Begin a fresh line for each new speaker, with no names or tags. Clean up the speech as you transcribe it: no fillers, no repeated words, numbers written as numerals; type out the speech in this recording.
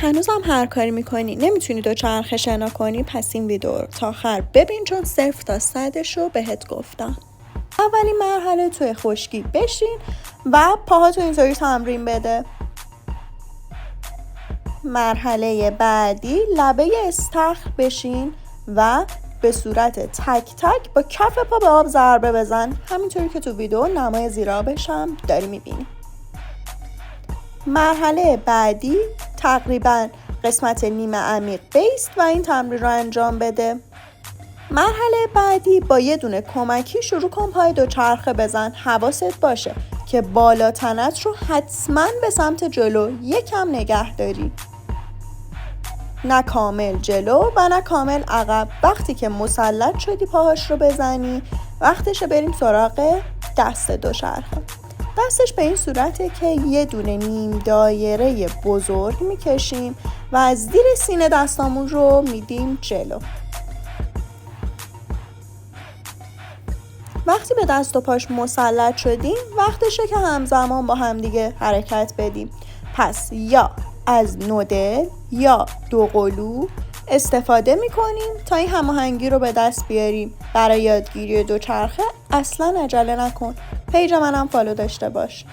هنوزم هر کاری میکنی نمیتونی دوچرخه شنا کنی؟ پس این ویدیو رو تا آخر ببین، چون 0 تا 100 رو بهت گفتم. اولین مرحله توی خشکی بشین و پاهاتو اینطوری تمرین بده. مرحله بعدی لبه استخر بشین و به صورت تک تک با کف پا به آب ضربه بزن، همینطوری که تو ویدیو نمای زیر آبش هم داری میبینی. مرحله بعدی تقریبا قسمت نیمه عمیق بیست و این تمرین رو انجام بده. مرحله بعدی با یه دونه کمکی شروع کن پای دوچرخه بزن. حواست باشه که بالا تنت رو حتما به سمت جلو یکم نگه داری، نه کامل جلو و نه کامل عقب. وقتی که مسلط شدی پاهاش رو بزنی، وقتشه بریم سراغ دست دوچرخه. دستش به این صورته که یه دونه نیم دایره بزرگ میکشیم و از زیر سینه دستامون رو میدیم جلو. وقتی به دست و پاش مسلط شدیم، وقتشه که همزمان با همدیگه حرکت بدیم. پس یا از نودل یا دوقلو استفاده میکنیم تا این هماهنگی رو به دست بیاریم. برای یادگیری دوچرخه اصلا عجله نکن. پیج منم فالو داشته باش.